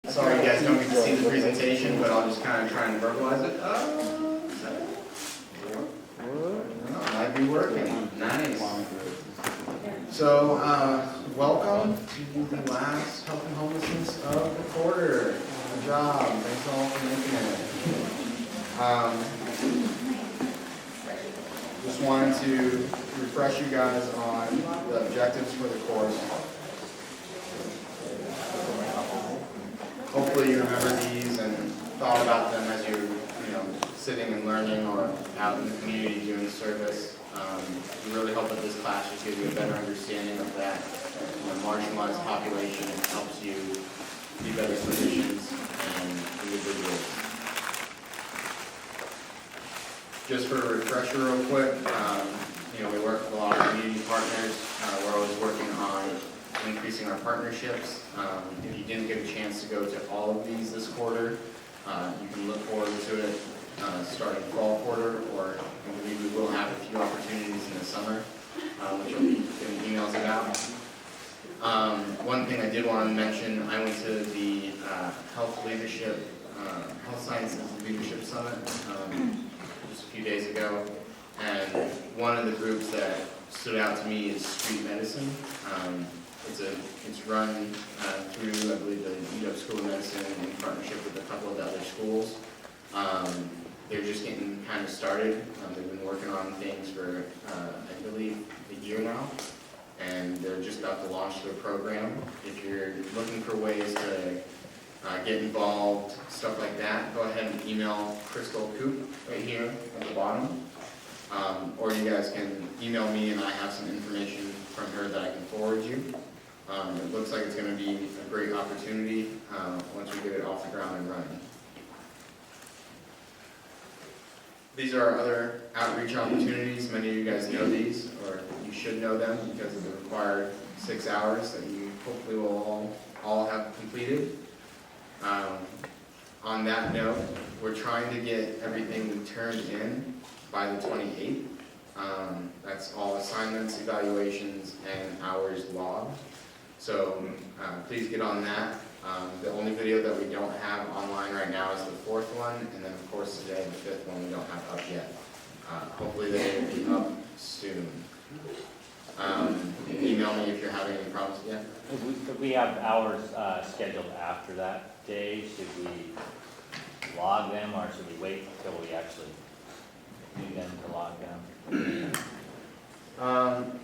Sorry you guys don't get to see the presentation, but I'll just kind of try and verbalize it. Might be working. Nice. So, welcome to the last Health and Homelessness of the quarter. Good job. Thanks all for making it. Just wanted to refresh you guys on the objectives for the course. Hopefully you remember these and thought about them as you're, sitting and learning or out in the community doing service. It really helps with this class just give you a better understanding of that marginalized population and helps you be better clinicians and individuals. Just for a refresher real quick, we work with a lot of community partners. We're always working on increasing our partnerships. If you didn't get a chance to go to all of these this quarter, you can look forward to it starting fall quarter, or I believe we will have a few opportunities in the summer, which I'll be getting emails about. One thing I did want to mention, I went to the Health Sciences Leadership Summit just a few days ago, and one of the groups that stood out to me is street medicine. It's run through, I believe, the UW School of Medicine in partnership with a couple of the other schools. They're just getting kind of started. They've been working on things for, I believe, a year now, and they're just about to launch their program. If you're looking for ways to get involved, stuff like that, go ahead and email Crystal Coop right here at the bottom. Or you guys can email me and I have some information from her that I can forward you. It looks like it's going to be a great opportunity once we get it off the ground and running. These are our other outreach opportunities. Many of you guys know these, or you should know them because of the required 6 hours that you hopefully will all have completed. On that note, we're trying to get everything turned in by the 28th. That's all assignments, evaluations, and hours logged. So please get on that. The only video that we don't have online right now is the 4th one, and then of course today the 5th one we don't have up yet. Hopefully they will be up soon. Email me if you're having any problems yet. If we have hours scheduled after that day, should we log them or should we wait until we actually do them to log them?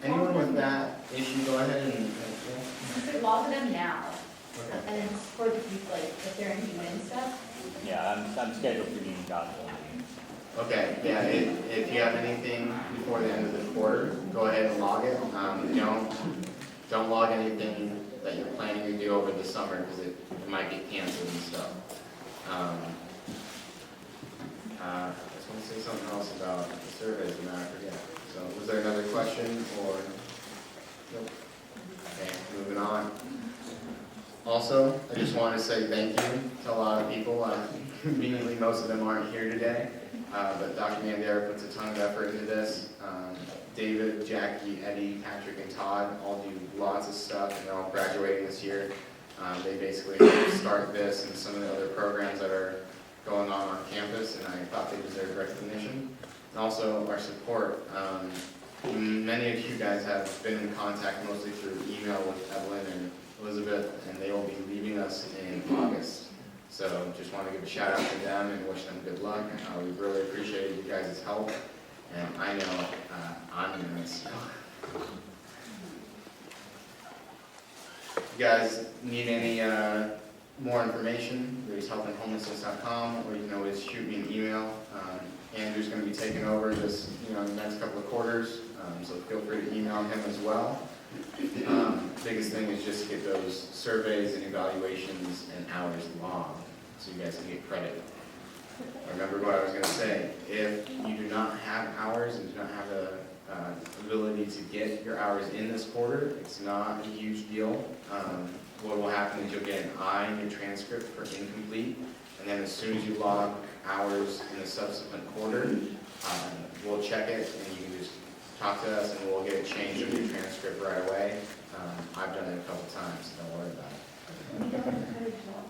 Anyone with that issue, go ahead and You could log them now, okay. and then for the if they're in UN stuff. Yeah, I'm scheduled for being gospel. Okay, yeah, if you have anything before the end of the quarter, go ahead and log it. Don't log anything that you're planning to do over the summer because it might get canceled and stuff. I just want to say something else about the surveys, and I forget. So was there another question or? Nope. Okay, moving on. Also, I just want to say thank you to a lot of people. Conveniently, most of them aren't here today, but Dr. Mandera puts a ton of effort into this. David, Jackie, Eddie, Patrick, and Todd all do lots of stuff, and they're all graduating this year. They basically start this and some of the other programs that are going on campus, and I thought they deserved recognition. And also our support. Many of you guys have been in contact mostly through email with Evelyn and Elizabeth, and they will be leaving us in August. So just want to give a shout out to them and wish them good luck. We really appreciate you guys' help, and I know I'm going to miss you. If you guys need any more information, there's healthandhomelessness.com, or you can always shoot me an email. Andrew's going to be taking over this, in the next couple of quarters, so feel free to email him as well. Biggest thing is just to get those surveys and evaluations and hours logged, so you guys can get credit. Remember what I was going to say. If you do not have hours and do not have the ability to get your hours in this quarter, it's not a huge deal. What will happen is you'll get an I in your transcript for incomplete, and then as soon as you log hours in the subsequent quarter, we'll check it, and you can just talk to us, and we'll get it changed in your transcript right away. I've done it a couple times, so don't worry about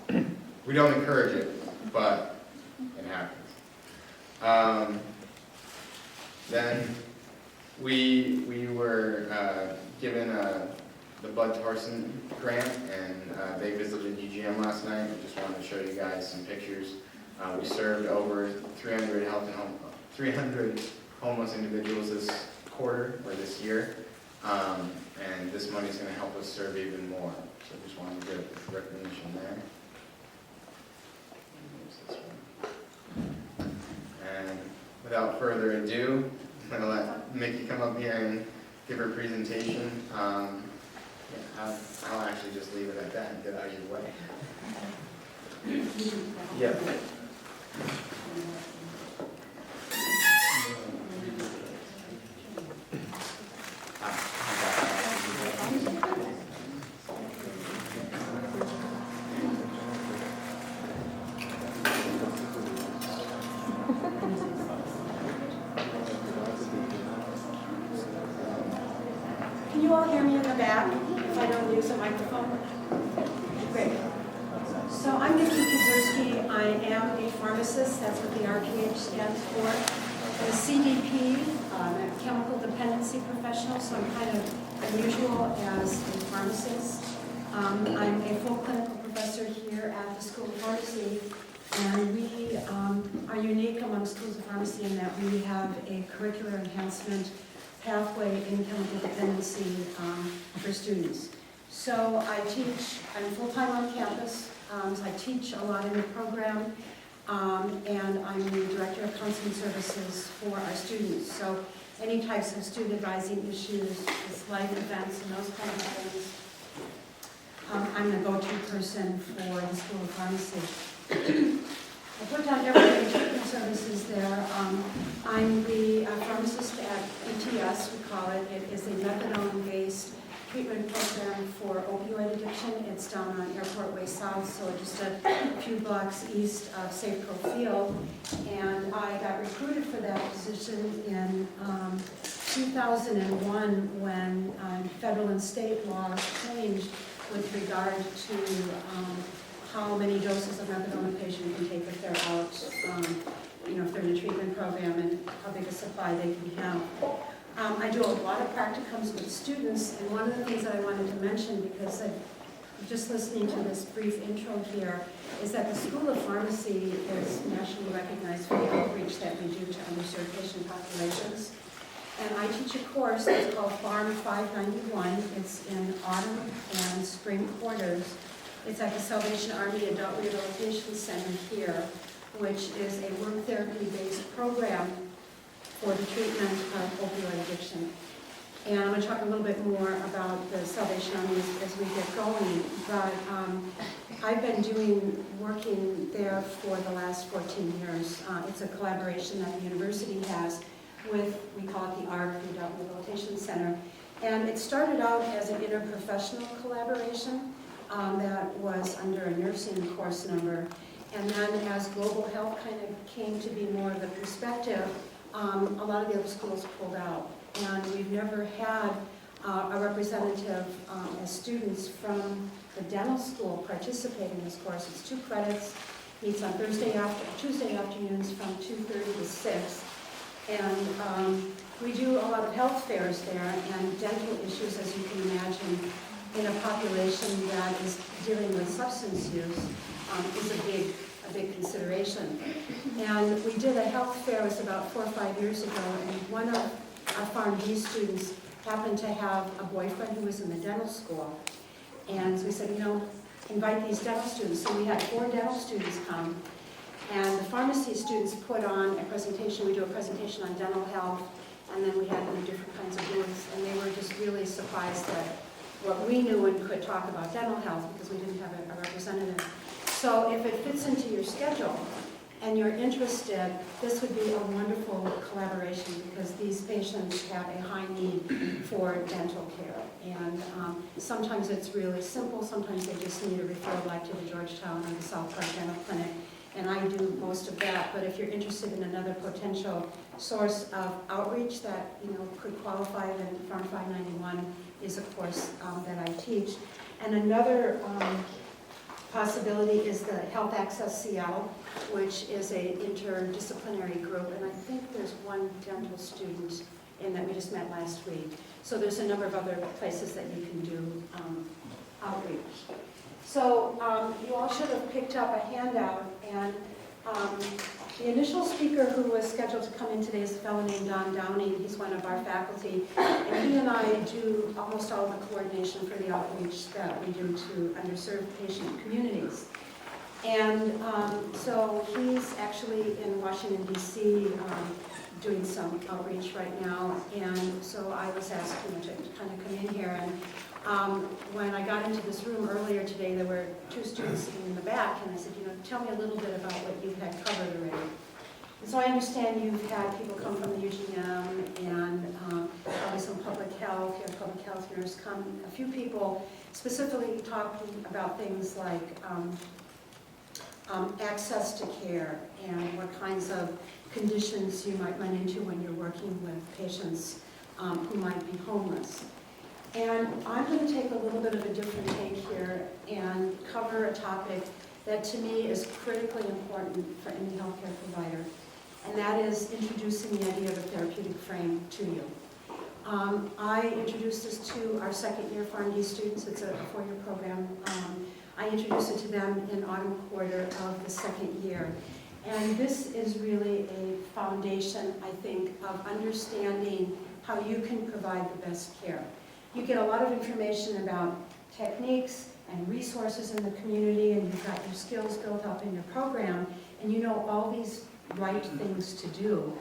it. we don't encourage it, but it happens. Then we were given the Bud Tarson grant, and they visited UGM last night. I just wanted to show you guys some pictures. We served over 300 homeless individuals this quarter, or this year, and this money is going to help us serve even more. So just wanted to give recognition there. And without further ado, I'm going to let Micki come up here and give her presentation. I'll actually just leave it at that and get out of your way. Yep. Can you all hear me in the back if I don't use a microphone? Great. So I'm Micki Kedzierski. I am a pharmacist. That's what the RPH stands for. I'm a CDP, a chemical dependency professional, so I'm kind of unusual as a pharmacist. I'm a full clinical professor here at the School of Pharmacy, and we are unique among schools of pharmacy in that we have a curricular enhancement pathway in chemical dependency for students. So I'm full-time on campus, so I teach a lot in the program, and I'm the Director of Counseling Services for our students. So any types of student advising issues, life events, and those kind of things, I'm the go-to person for the School of Pharmacy. I put down everything treatment services there. I'm the pharmacist at ETS, we call it. It is a methadone-based treatment program for opioid addiction. It's down on Airport Way South, so just a few blocks east of Safeco Field. And I got recruited for that position in 2001 when federal and state laws changed with regard to how many doses of methadone a patient can take if they're out, if they're in a treatment program, and how big a supply they can have. I do a lot of practicums with students, and one of the things that I wanted to mention, because I'm just listening to this brief intro here, is that the School of Pharmacy is nationally recognized for the outreach that we do to underserved patient populations. And I teach a course that's called Pharm 591. It's in autumn and spring quarters. It's at the Salvation Army Adult Rehabilitation Center here, which is a work therapy-based program for the treatment of opioid addiction. And I'm going to talk a little bit more about the Salvation Army as we get going, but I've been working there for the last 14 years. It's a collaboration that the university has with, we call it the ARC, the Adult Rehabilitation Center. And it started out as an interprofessional collaboration that was under a nursing course number. And then as global health kind of came to be more of the perspective, a lot of the other schools pulled out. And we've never had a representative as students from the dental school participate in this course. It's 2 credits, meets on Tuesday afternoons from 2:30 to 6. And we do a lot of health fairs there, and dental issues, as you can imagine, in a population that is dealing with substance use is a big consideration. And we did a health fair, it was about 4 or 5 years ago, and one of our PharmD students happened to have a boyfriend who was in the dental school. And so we said, invite these dental students. So we had 4 dental students come, and the pharmacy students put on a presentation. We do a presentation on dental health, and then we had different kinds of booths, and they were just really surprised that what we knew and could talk about dental health, because we didn't have a representative. So if it fits into your schedule and you're interested, this would be a wonderful collaboration, because these patients have a high need for dental care. And sometimes it's really simple, sometimes they just need a referral like to the Georgetown or the South Park Dental Clinic, and I do most of that. But if you're interested in another potential source of outreach that could qualify, then Pharm 591 is a course that I teach. And another possibility is the Health Access Seattle, which is a interdisciplinary group, and I think there's one dental student in that we just met last week. So there's a number of other places that you can do outreach. So you all should have picked up a handout, and the initial speaker who was scheduled to come in today is a fellow named Don Downey. He's one of our faculty, and he and I do almost all the coordination for the outreach that we do to underserved patient communities. And so he's actually in Washington, D.C., doing some outreach right now, and so I was asked to kind of come in here. And when I got into this room earlier today, there were two students sitting in the back, and I said, tell me a little bit about what you've had covered already. And so I understand you've had people come from the UGM and probably some public health, you have public health nurse come, a few people specifically talking about things like access to care and what kinds of conditions you might run into when you're working with patients who might be homeless. And I'm going to take a little bit of a different take here and cover a topic that to me is critically important for any healthcare provider, and that is introducing the idea of a therapeutic frame to you. I introduced this to our second-year PharmD students. It's a four-year program. I introduced it to them in autumn quarter of the second year. And this is really a foundation, I think, of understanding how you can provide the best care. You get a lot of information about techniques and resources in the community, and you've got your skills built up in your program, and you know all these right things to do.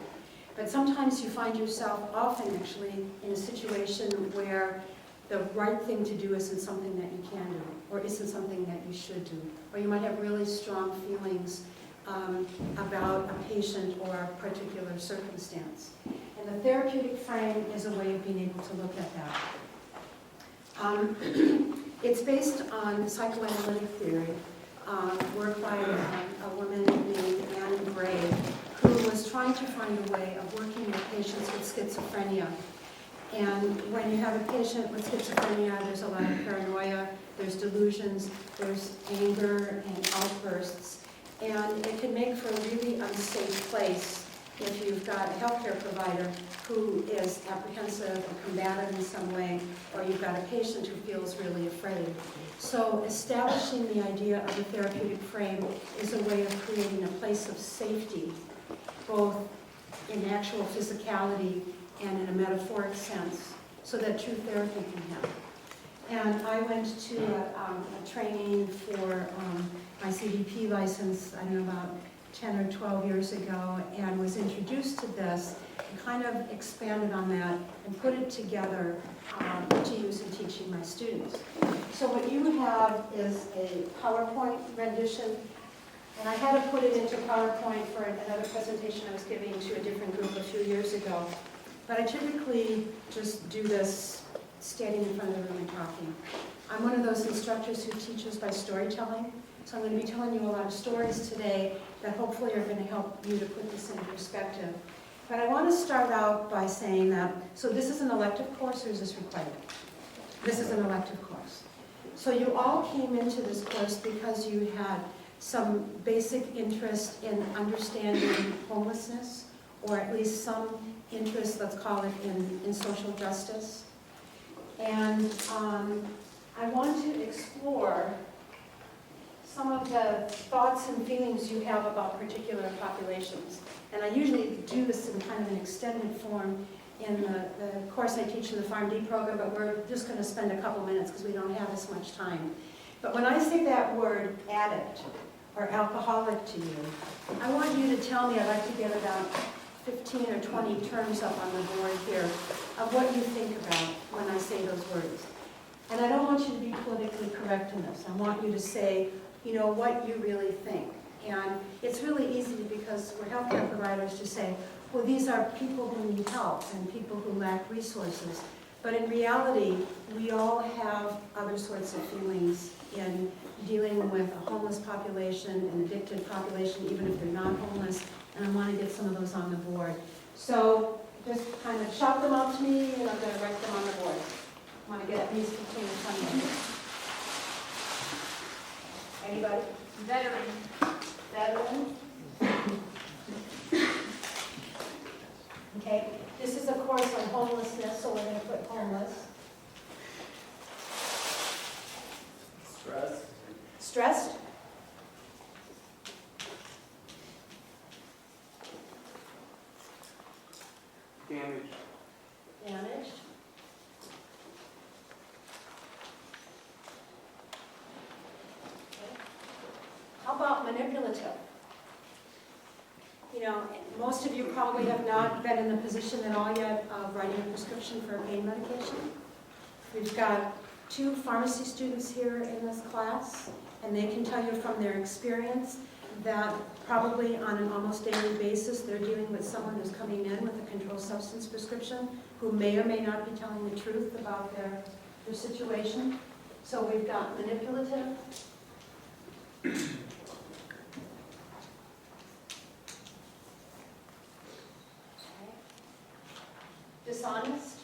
But sometimes you find yourself often actually in a situation where the right thing to do isn't something that you can do, or isn't something that you should do. Or you might have really strong feelings about a patient or a particular circumstance. And the therapeutic frame is a way of being able to look at that. It's based on psychoanalytic theory, work by a woman named Anne Gray, who was trying to find a way of working with patients with schizophrenia. And when you have a patient with schizophrenia, there's a lot of paranoia, there's delusions, there's anger and outbursts. And it can make for a really unsafe place if you've got a healthcare provider who is apprehensive or combative in some way, or you've got a patient who feels really afraid. So establishing the idea of a therapeutic frame is a way of creating a place of safety, both in actual physicality and in a metaphoric sense, so that true therapy can happen. And I went to a training for my CDP license, I don't know, about 10 or 12 years ago, and was introduced to this and kind of expanded on that and put it together to use in teaching my students. So what you have is a PowerPoint rendition, and I had to put it into PowerPoint for another presentation I was giving to a different group a few years ago. But I typically just do this standing in front of the room and talking. I'm one of those instructors who teaches by storytelling, so I'm going to be telling you a lot of stories today that hopefully are going to help you to put this in perspective. But I want to start out by saying that, so this is an elective course or is this required? This is an elective course. So you all came into this course because you had some basic interest in understanding homelessness, or at least some interest, let's call it, in social justice. And I want to explore some of the thoughts and feelings you have about particular populations. And I usually do this in kind of an extended form in the course I teach in the PharmD program, but we're just going to spend a couple minutes because we don't have as much time. But when I say that word addict or alcoholic to you, I want you to tell me, I'd like to get about 15 or 20 terms up on the board here of what you think about when I say those words. And I don't want you to be politically correct in this. I want you to say, what you really think. And it's really easy because we're healthcare providers to say, well, these are people who need help and people who lack resources. But in reality, we all have other sorts of feelings in dealing with a homeless population, an addicted population, even if they're not homeless. And I want to get some of those on the board. So just kind of shout them out to me, and I'm going to write them on the board. I want to get at least 15 or 20 minutes. Anybody? Veteran. Okay, this is a course on homelessness, so we're going to put homeless. Stressed. Damaged. Okay. How about manipulative? You know, most of you probably have not been in the position at all yet of writing a prescription for a pain medication. We've got 2 pharmacy students here in this class, and they can tell you from their experience that probably on an almost daily basis they're dealing with someone who's coming in with a controlled substance prescription who may or may not be telling the truth about their situation. So we've got manipulative, dishonest,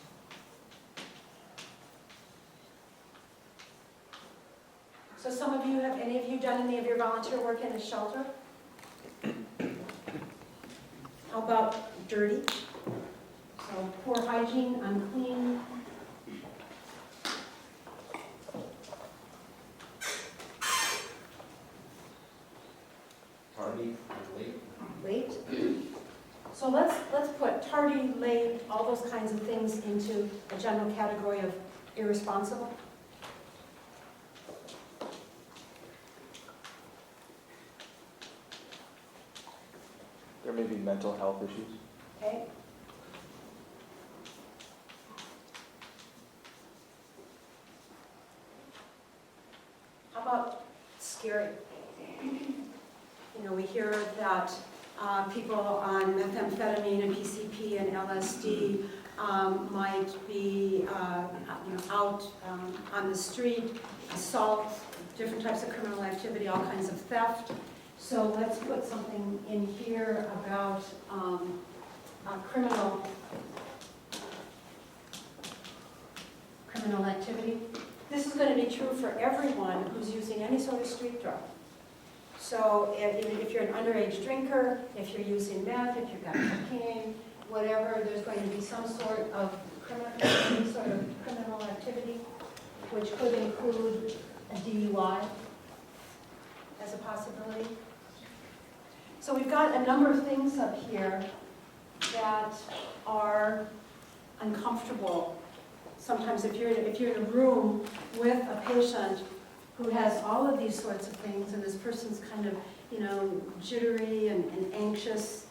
so some of you, have any of you done any of your volunteer work in a shelter? How about dirty? So poor hygiene, unclean. Tardy, late. Late. So let's put tardy, late, all those kinds of things into a general category of irresponsible. There may be mental health issues. Okay. How about scary? You know, we hear that people on methamphetamine and PCP and LSD might be out on the street, assault, different types of criminal activity, all kinds of theft. So let's put something in here about criminal activity. This is going to be true for everyone who's using any sort of street drug. So if you're an underage drinker, if you're using meth, if you've got cocaine, whatever, there's going to be some sort of criminal activity, which could include a DUI as a possibility. So we've got a number of things up here that are uncomfortable. Sometimes if you're in a room with a patient who has all of these sorts of things, and this person's kind of, jittery and anxious,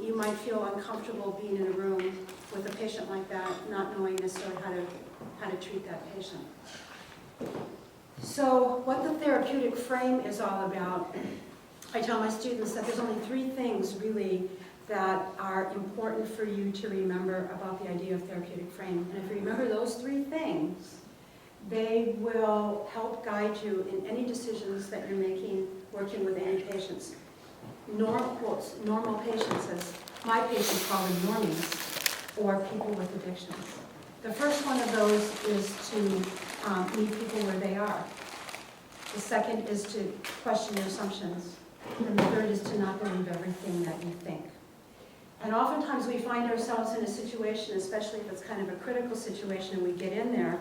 you might feel uncomfortable being in a room with a patient like that, not knowing necessarily how to treat that patient. So what the therapeutic frame is all about, I tell my students that there's only 3 things really that are important for you to remember about the idea of therapeutic frame. And if you remember those 3 things, they will help guide you in any decisions that you're making working with any patients. Normal patients, as my patients call them normies, or people with addictions. The first one of those is to meet people where they are. The second is to question your assumptions. And the third is to not believe everything that you think. And oftentimes we find ourselves in a situation, especially if it's kind of a critical situation, and we get in there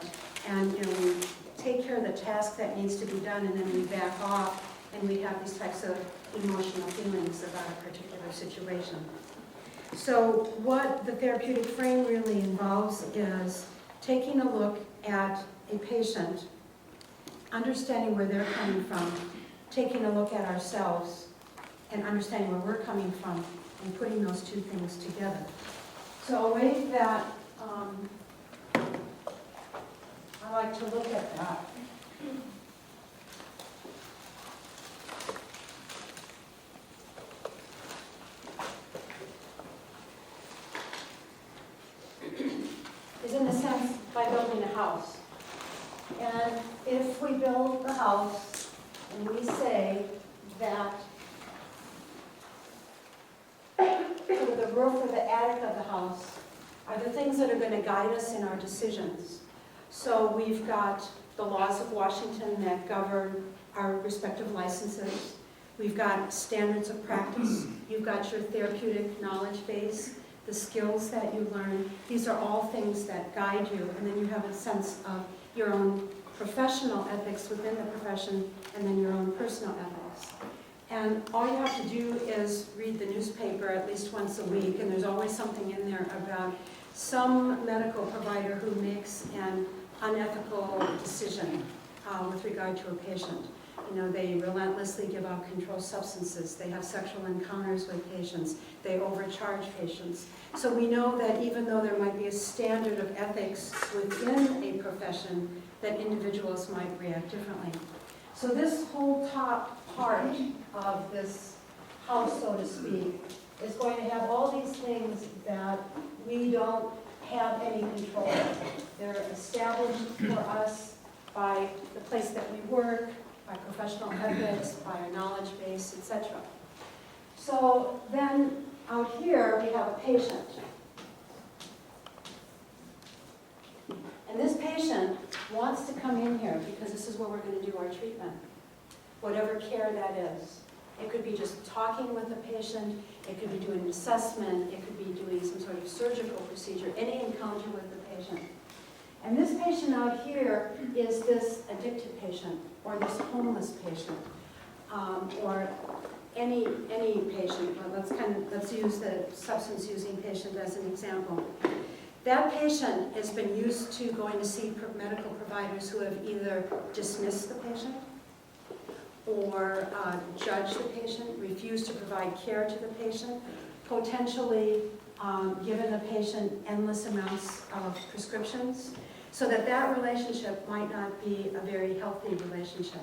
and we take care of the task that needs to be done, and then we back off and we have these types of emotional feelings about a particular situation. So what the therapeutic frame really involves is taking a look at a patient, understanding where they're coming from, taking a look at ourselves, and understanding where we're coming from, and putting those 2 things together. So a way that I like to look at that is in a sense by building a house. And if we build the house and we say that sort of the roof or the attic of the house are the things that are going to guide us in our decisions. So we've got the laws of Washington that govern our respective licenses. We've got standards of practice. You've got your therapeutic knowledge base, the skills that you learn. These are all things that guide you, and then you have a sense of your own professional ethics within the profession, and then your own personal ethics. And all you have to do is read the newspaper at least once a week, and there's always something in there about some medical provider who makes an unethical decision with regard to a patient. You know, they relentlessly give out controlled substances. They have sexual encounters with patients. They overcharge patients. So we know that even though there might be a standard of ethics within a profession, that individuals might react differently. So this whole top part of this house, so to speak, is going to have all these things that we don't have any control of. They're established for us by the place that we work, by professional ethics, by our knowledge base, etc. So then out here we have a patient. And this patient wants to come in here because this is where we're going to do our treatment, whatever care that is. It could be just talking with the patient, it could be doing an assessment, it could be doing some sort of surgical procedure, any encounter with the patient. And this patient out here is this addicted patient, or this homeless patient, or any patient. Let's use the substance using patient as an example. That patient has been used to going to see medical providers who have either dismissed the patient or judged the patient, refused to provide care to the patient, potentially given the patient endless amounts of prescriptions, so that relationship might not be a very healthy relationship.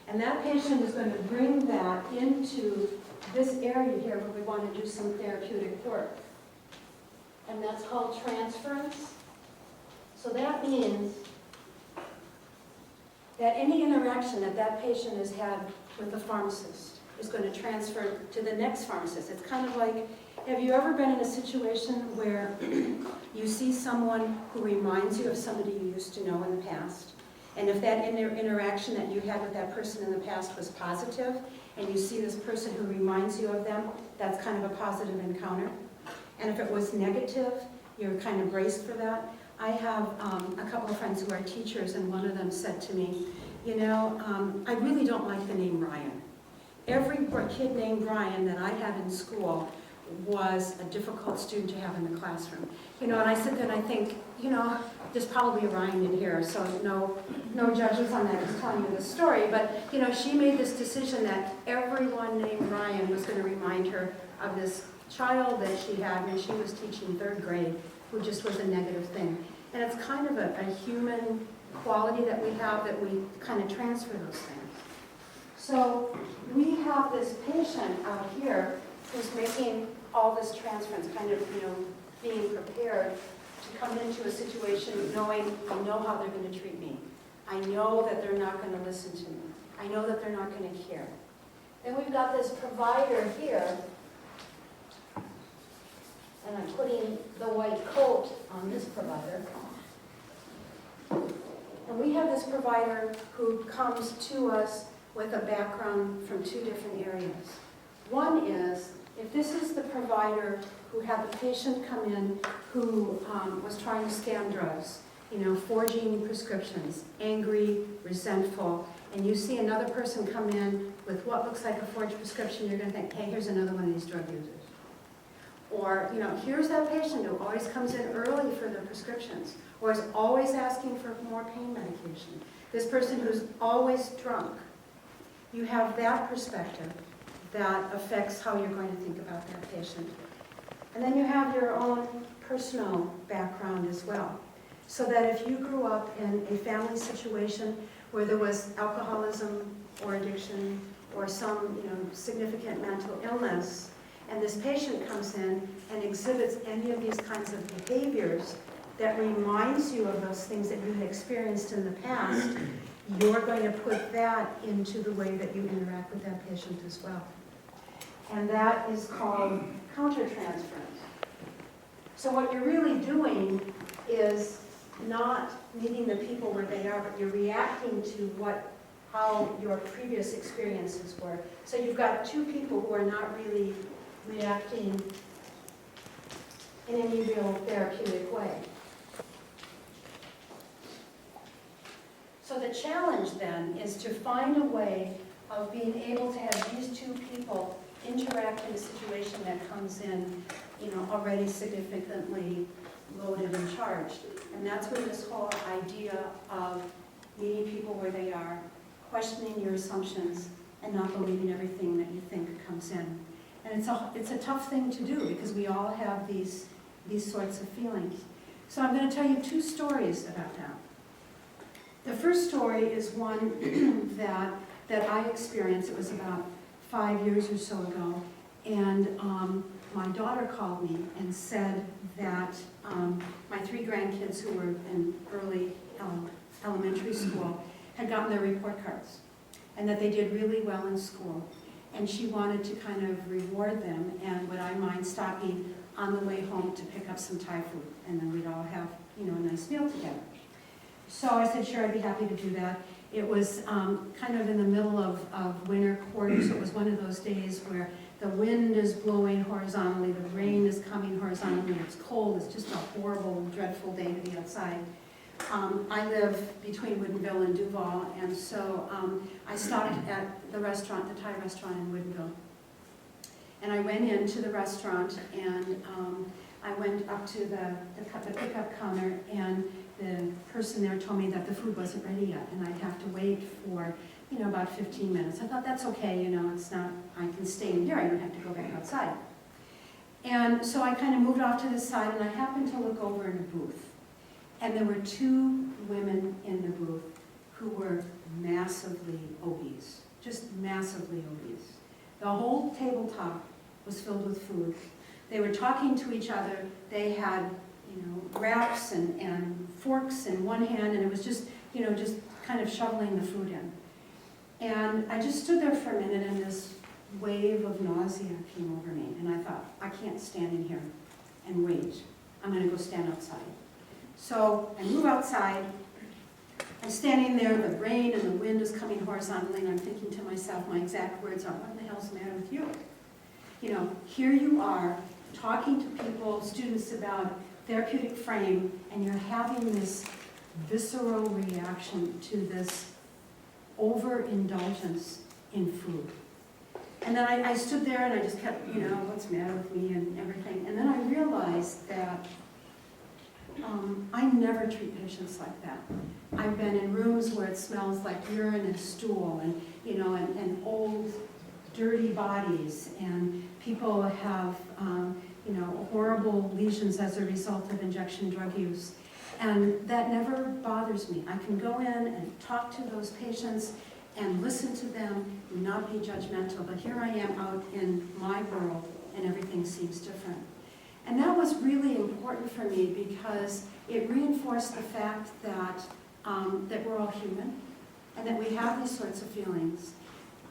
And that patient is going to bring that into this area here where we want to do some therapeutic work. And that's called transference. So that means that any interaction that that patient has had with the pharmacist is going to transfer to the next pharmacist. It's kind of like, have you ever been in a situation where you see someone who reminds you of somebody you used to know in the past? And if that interaction that you had with that person in the past was positive, and you see this person who reminds you of them, that's kind of a positive encounter. And if it was negative, you're kind of braced for that. I have a couple of friends who are teachers, and one of them said to me, you know, I really don't like the name Ryan. Every kid named Ryan that I had in school was a difficult student to have in the classroom. You know, and I sit there and I think, you know, there's probably a Ryan in here, so no judgments on that, just telling you the story. But, you know, she made this decision that everyone named Ryan was going to remind her of this child that she had when she was teaching 3rd grade, who just was a negative thing. And it's kind of a human quality that we have, that we kind of transfer those things. So we have this patient out here who's making all this transference, kind of, you know, being prepared to come into a situation knowing, I know how they're going to treat me. I know that they're not going to listen to me. I know that they're not going to care. Then we've got this provider here, and I'm putting the white coat on this provider. And we have this provider who comes to us with a background from 2 different areas. One is, if this is the provider who had the patient come in who was trying to scam drugs, you know, forging prescriptions, angry, resentful, and you see another person come in with what looks like a forged prescription, you're going to think, hey, here's another one of these drug users. Or, you know, here's that patient who always comes in early for their prescriptions, or is always asking for more pain medication. This person who's always drunk. You have that perspective that affects how you're going to think about that patient. And then you have your own personal background as well. So that if you grew up in a family situation where there was alcoholism or addiction or some, you know, significant mental illness, and this patient comes in and exhibits any of these kinds of behaviors that reminds you of those things that you had experienced in the past, you're going to put that into the way that you interact with that patient as well. And that is called countertransference. So what you're really doing is not meeting the people where they are, but you're reacting to how your previous experiences were. So you've got two people who are not really reacting in any real therapeutic way. So the challenge then is to find a way of being able to have these two people interact in a situation that comes in, already significantly loaded and charged. And that's where this whole idea of meeting people where they are, questioning your assumptions, and not believing everything that you think comes in. And it's a tough thing to do because we all have these sorts of feelings. So I'm going to tell you two stories about that. The first story is one that I experienced. It was about 5 years or so ago, and my daughter called me and said that my 3 grandkids who were in early elementary school had gotten their report cards, and that they did really well in school. And she wanted to kind of reward them, and would I mind stopping on the way home to pick up some Thai food, and then we'd all have, a nice meal together. So I said, sure, I'd be happy to do that. It was kind of in the middle of winter quarters, so it was one of those days where the wind is blowing horizontally, the rain is coming horizontally, it's cold, it's just a horrible, dreadful day to be outside. I live between Woodinville and Duval, and so I stopped at the restaurant, the Thai restaurant in Woodinville. And I went into the restaurant, and I went up to the pickup counter, and the person there told me that the food wasn't ready yet, and I'd have to wait for, about 15 minutes. I thought, that's okay, it's not, I can stay in here, I don't have to go back outside. And so I kind of moved off to the side, and I happened to look over in a booth. And there were 2 women in the booth who were massively obese, just massively obese. The whole tabletop was filled with food. They were talking to each other. They had, wraps and forks in one hand, and it was just, just kind of shoveling the food in. And I just stood there for a minute, and this wave of nausea came over me, and I thought, I can't stand in here and wait. I'm going to go stand outside. So I move outside. I'm standing there, the rain and the wind is coming horizontally, and I'm thinking to myself, my exact words are, what the hell's the matter with you? Here you are talking to people, students, about therapeutic frame, and you're having this visceral reaction to this overindulgence in food. And then I stood there and I just kept, what's the matter with me and everything. And then I realized that I never treat patients like that. I've been in rooms where it smells like urine and stool and, and old, dirty bodies, and people have, horrible lesions as a result of injection drug use. And that never bothers me. I can go in and talk to those patients and listen to them, not be judgmental. But here I am out in my world, and everything seems different. And that was really important for me because it reinforced the fact that, that we're all human, and that we have these sorts of feelings,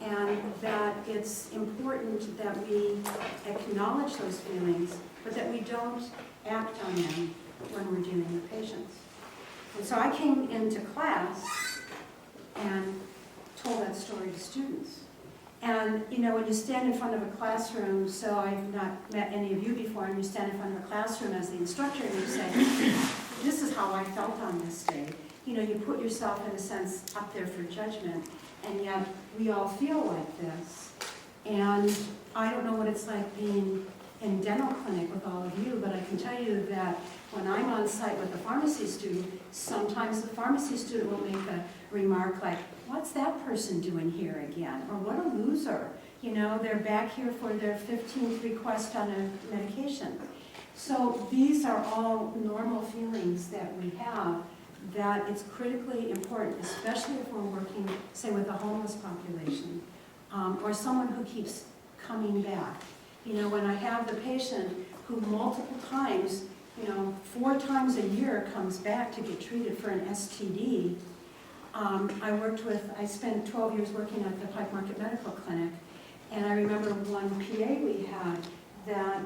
and that it's important that we acknowledge those feelings, but that we don't act on them when we're dealing with patients. And so I came into class and told that story to students. And, when you stand in front of a classroom, so I've not met any of you before, and you stand in front of a classroom as the instructor and you say, this is how I felt on this day. You put yourself, in a sense, up there for judgment, and yet we all feel like this. And I don't know what it's like being in dental clinic with all of you, but I can tell you that when I'm on site with a pharmacy student, sometimes the pharmacy student will make a remark like, what's that person doing here again? Or what a loser. They're back here for their 15th request on a medication. So these are all normal feelings that we have, that it's critically important, especially if we're working, say, with a homeless population, or someone who keeps coming back. When I have the patient who multiple times, 4 times a year comes back to get treated for an STD, I spent 12 years working at the Pike Market Medical Clinic, and I remember one PA we had that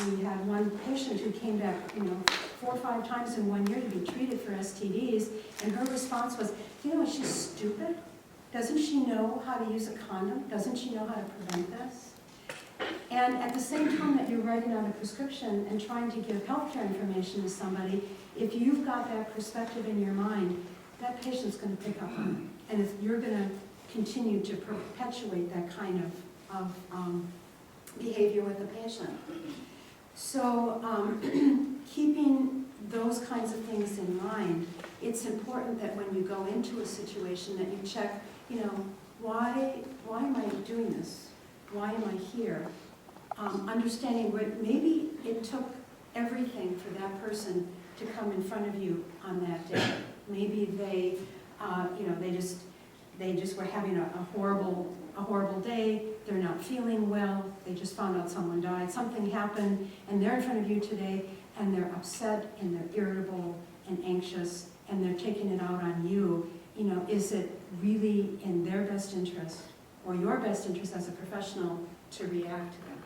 We had one patient who came back, 4 or 5 times in 1 year to be treated for STDs, and her response was, you know what, she's stupid. Doesn't she know how to use a condom? Doesn't she know how to prevent this? And at the same time that you're writing out a prescription and trying to give healthcare information to somebody, if you've got that perspective in your mind, that patient's going to pick up on it. And if you're going to continue to perpetuate that kind of behavior with the patient. So keeping those kinds of things in mind, it's important that when you go into a situation that you check, why am I doing this? Why am I here? Understanding what maybe it took everything for that person to come in front of you on that day. Maybe they just were having a horrible day. They're not feeling well. They just found out someone died. Something happened, and they're in front of you today, and they're upset, and they're irritable, and anxious, and they're taking it out on you. Is it really in their best interest or your best interest as a professional to react to them?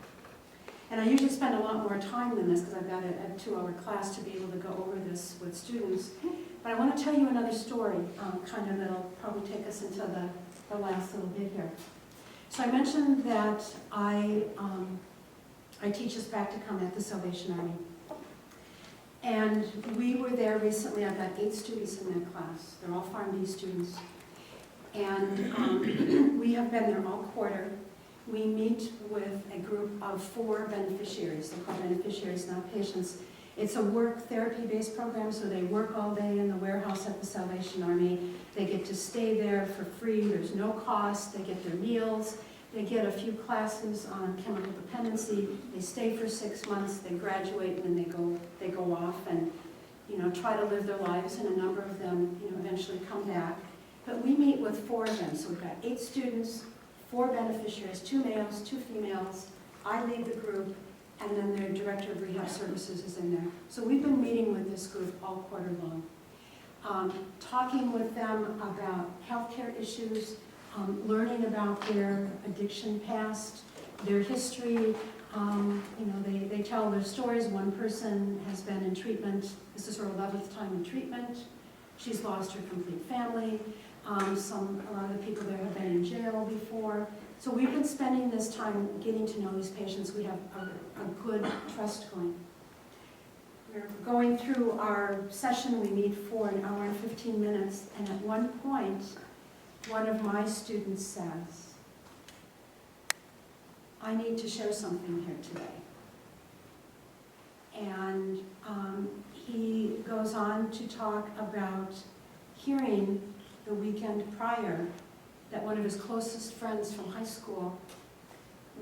And I usually spend a lot more time than this because I've got a 2-hour class to be able to go over this with students. But I want to tell you another story, that'll probably take us into the last little bit here. So I mentioned that I teach this practicum at the Salvation Army. And we were there recently. I've got 8 students in that class. They're all Farm B students. And we have been there all quarter. We meet with a group of 4 beneficiaries. They're called beneficiaries, not patients. It's a work therapy-based program, so they work all day in the warehouse at the Salvation Army. They get to stay there for free. There's no cost. They get their meals. They get a few classes on chemical dependency. They stay for 6 months. They graduate, and then they go off and try to live their lives. And a number of them eventually come back. But we meet with 4 of them. So we've got 8 students, 4 beneficiaries, 2 males, 2 females. I lead the group. And then their director of rehab services is in there. So we've been meeting with this group all quarter long, talking with them about healthcare issues, learning about their addiction past, their history. They tell their stories. One person has been in treatment. This is her 11th time in treatment. She's lost her complete family. A lot of the people there have been in jail before. So we've been spending this time getting to know these patients. We have a good trust going. We're going through our session. We meet for an hour and 15 minutes. And at one point, one of my students says, I need to share something here today. And he goes on to talk about hearing the weekend prior that one of his closest friends from high school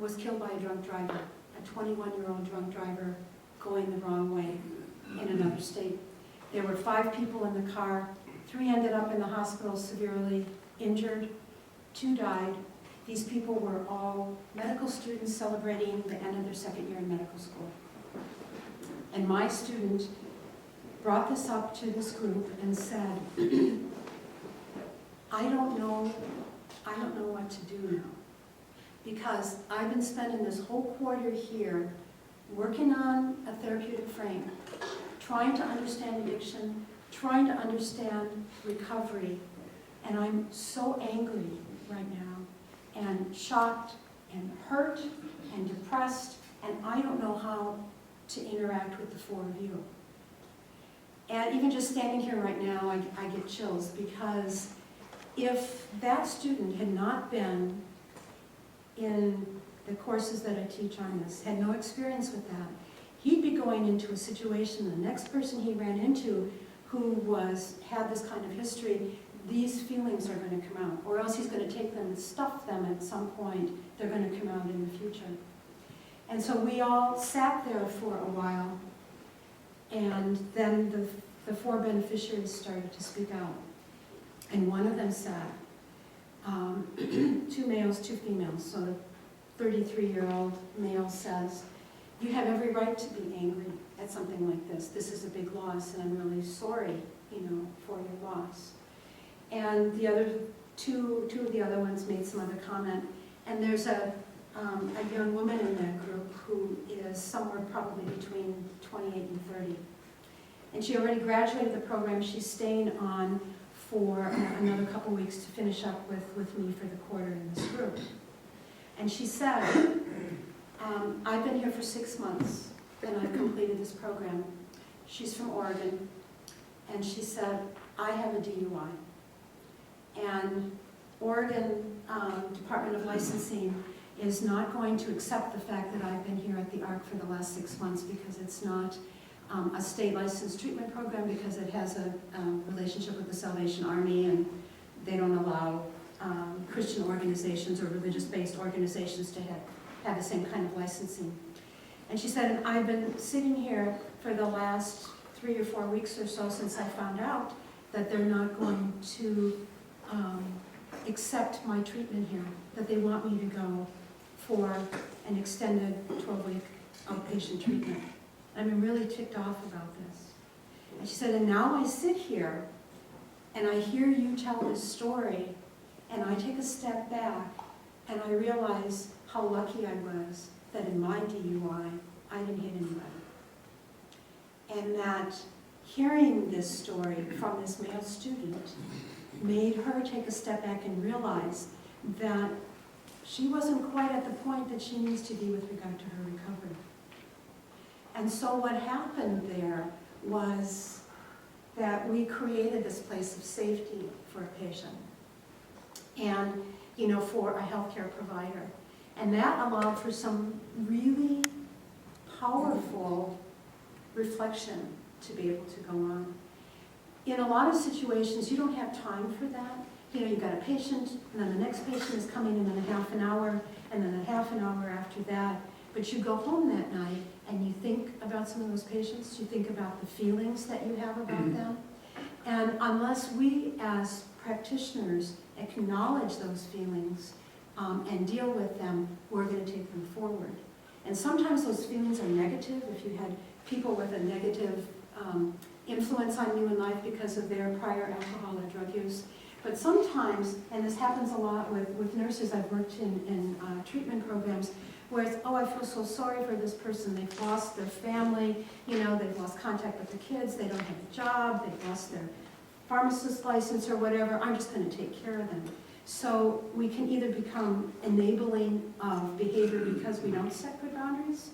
was killed by a drunk driver, a 21-year-old drunk driver going the wrong way in another state. There were 5 people in the car. 3 ended up in the hospital severely injured. 2 died. These people were all medical students celebrating the end of their 2nd year in medical school. And my student brought this up to this group and said, I don't know what to do now, because I've been spending this whole quarter here working on a therapeutic frame, trying to understand addiction, trying to understand recovery, and I'm so angry right now, and shocked, and hurt, and depressed, and I don't know how to interact with the 4 of you. And even just standing here right now, I get chills, because if that student had not been in the courses that I teach on this, had no experience with that, he'd be going into a situation, the next person he ran into who had this kind of history, these feelings are going to come out, or else he's going to take them and stuff them at some point. They're going to come out in the future. And so we all sat there for a while, and then the 4 beneficiaries started to speak out. And one of them said, 2 males, 2 females. So the 33-year-old male says, you have every right to be angry at something like this. This is a big loss, and I'm really sorry, for your loss. And the other two of the other ones made some other comment. And there's a a young woman in that group who is somewhere probably between 28 and 30. And she already graduated the program. She's staying on for another couple weeks to finish up with me for the quarter in this group. And she said, I've been here for 6 months and I've completed this program. She's from Oregon. And she said, I have a DUI. And Oregon Department of Licensing is not going to accept the fact that I've been here at the ARC for the last 6 months because it's not a state licensed treatment program, because it has a relationship with the Salvation Army, and they don't allow Christian organizations or religious-based organizations to have the same kind of licensing. And she said, and I've been sitting here for the last 3 or 4 weeks or so since I found out that they're not going to accept my treatment here, that they want me to go for an extended 12-week outpatient treatment. I've been really ticked off about this. And she said, and now I sit here and I hear you tell this story and I take a step back and I realize how lucky I was that in my DUI, I didn't hit anybody. And that hearing this story from this male student made her take a step back and realize that she wasn't quite at the point that she needs to be with regard to her recovery. And so what happened there was that we created this place of safety for a patient and, for a healthcare provider. And that allowed for some really powerful reflection to be able to go on. In a lot of situations, you don't have time for that. You've got a patient, and then the next patient is coming in a half an hour, and then a half an hour after that. But you go home that night, and you think about some of those patients, you think about the feelings that you have about them. And unless we as practitioners acknowledge those feelings and deal with them, we're going to take them forward. And sometimes those feelings are negative. If you had people with a negative influence on you in life because of their prior alcohol or drug use. But sometimes, and this happens a lot with nurses, I've worked in treatment programs, where it's, oh, I feel so sorry for this person. They've lost their family, they've lost contact with the kids, they don't have a job, they've lost their pharmacist license or whatever. I'm just going to take care of them. So we can either become enabling of behavior because we don't set good boundaries,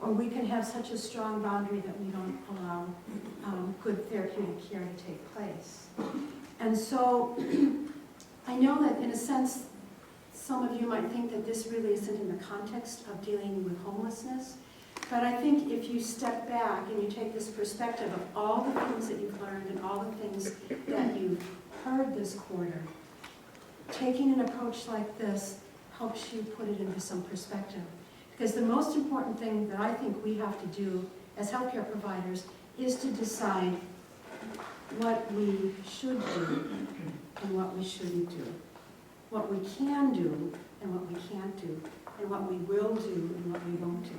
or we can have such a strong boundary that we don't allow good therapeutic care to take place. And so I know that in a sense, some of you might think that this really isn't in the context of dealing with homelessness, but I think if you step back and you take this perspective of all the things that you've learned and all the things that you've heard this quarter, taking an approach like this helps you put it into some perspective. Because the most important thing that I think we have to do as healthcare providers is to decide what we should do and what we shouldn't do. What we can do and what we can't do. And what we will do and what we won't do.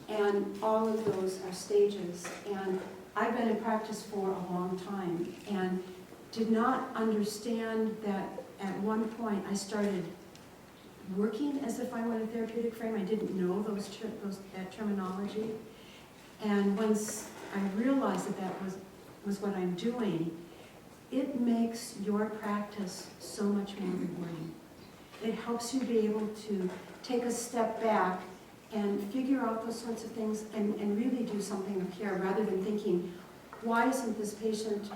And all of those are stages. And I've been in practice for a long time and did not understand that at one point I started working as if I were in a therapeutic frame. I didn't know that terminology. And once I realized that was what I'm doing, it makes your practice so much more rewarding. It helps you be able to take a step back and figure out those sorts of things and really do something of care rather than thinking, why isn't this patient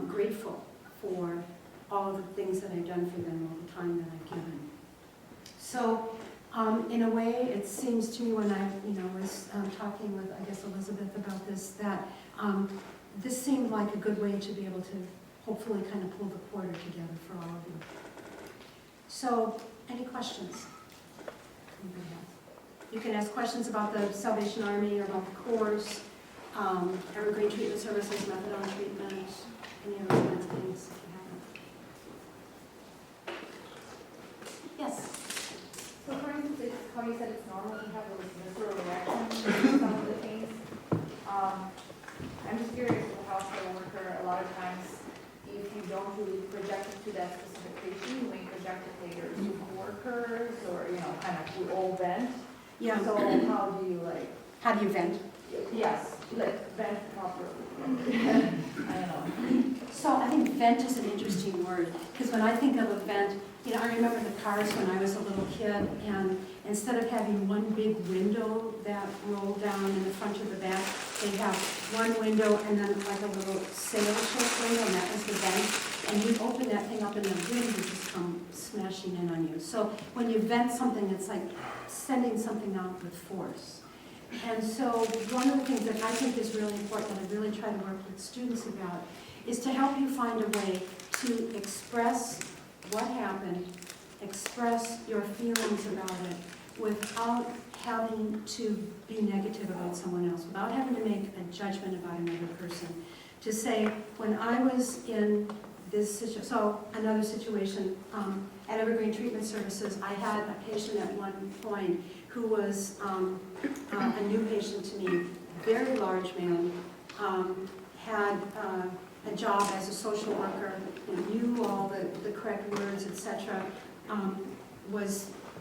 grateful for all of the things that I've done for them, all the time that I've given. So in a way, it seems to me when I was talking with, I guess, Elizabeth about this, that this seemed like a good way to be able to hopefully kind of pull the quarter together for all of you. So, any questions? Anybody else? You can ask questions about the Salvation Army or about the course, Evergreen Treatment Services, methadone treatment, any of those kinds of things if you have them. Yes? So according to how you said it's normal to have those visceral reactions to some of the things, I'm just curious as a hospital worker, a lot of times if you don't really project it to that specific patient, you may project it later to work coworkers or, kind of, we all vent. Yeah, So how do you how do you vent? yes, vent properly? I don't know. So I think vent is an interesting word, because when I think of a vent, I remember the cars when I was a little kid, and instead of having one big window that rolled down in the front or the back, they have one window and then like a little sail-shaped window, and that was the vent. And you open that thing up and the wind would just come smashing in on you. So when you vent something, it's like sending something out with force. And so one of the things that I think is really important, that I really try to work with students about, is to help you find a way to express what happened, express your feelings about it, without having to be negative about someone else, without having to make a judgment about another person. To say, when I was in this situation, so another situation, at Evergreen Treatment Services, I had a patient at one point who was a new patient to me, very large man, had a job as a social worker, knew all the correct words, etc.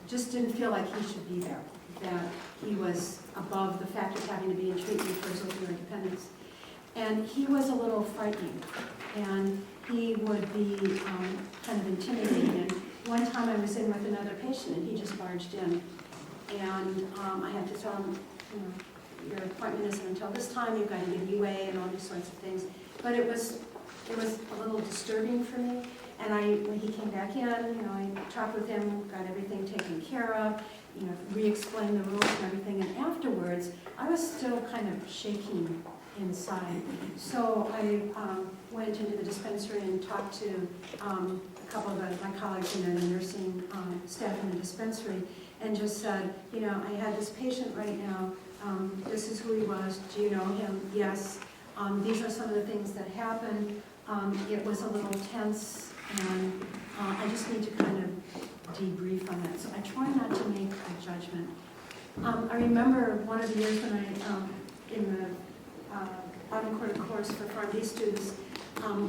Just didn't feel like he should be there, that he was above the fact of having to be in treatment for his opioid dependence. And he was a little frightening, and he would be kind of intimidating. And one time I was in with another patient, and he just barged in. And I had to tell him, your appointment isn't until this time, you've got to get UA and all these sorts of things. But it was a little disturbing for me. And when he came back in, I talked with him, got everything taken care of, re-explained the rules and everything. And afterwards, I was still kind of shaking inside. So I went into the dispensary and talked to a couple of my colleagues in the nursing staff in the dispensary, and just said, I had this patient right now. This is who he was. Do you know him? Yes. These are some of the things that happened. It was a little tense, and I just need to kind of debrief on that. So I try not to make a judgment. I remember one of the years when I, in the bottom quarter course for PharmD students,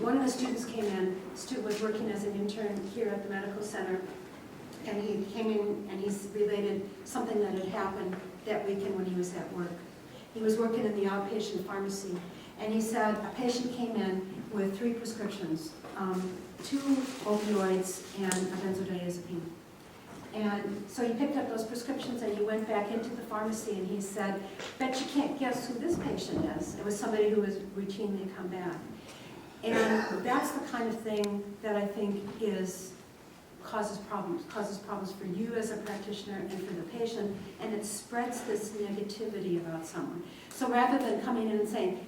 one of the students came in, was working as an intern here at the medical center, and he came in and he related something that had happened that weekend when he was at work. He was working in the outpatient pharmacy, and he said a patient came in with 3 prescriptions, 2 opioids and a benzodiazepine. And so he picked up those prescriptions and he went back into the pharmacy and he said, bet you can't guess who this patient is. It was somebody who was routinely come back. And that's the kind of thing that I think causes problems for you as a practitioner and for the patient, and it spreads this negativity about someone. So rather than coming in and saying,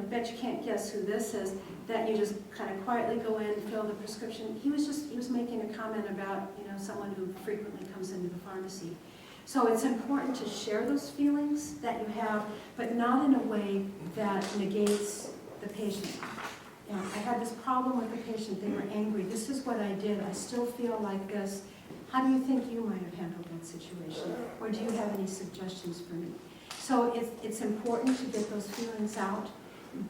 bet you can't guess who this is, that you just kind of quietly go in, fill the prescription. He was making a comment about, someone who frequently comes into the pharmacy. So it's important to share those feelings that you have, but not in a way that negates the patient. I had this problem with the patient. They were angry. This is what I did. I still feel like this. How do you think you might have handled that situation? Or do you have any suggestions for me? So it's important to get those feelings out,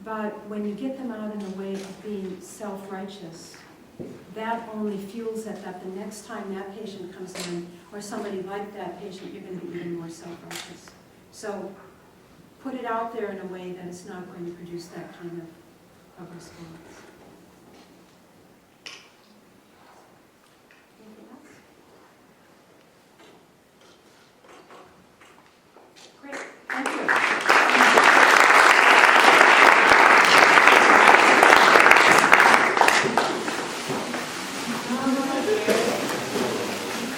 but when you get them out in a way of being self-righteous, that only fuels it, that the next time that patient comes in, or somebody like that patient, you're going to be even more self-righteous. So put it out there in a way that it's not going to produce that kind of response.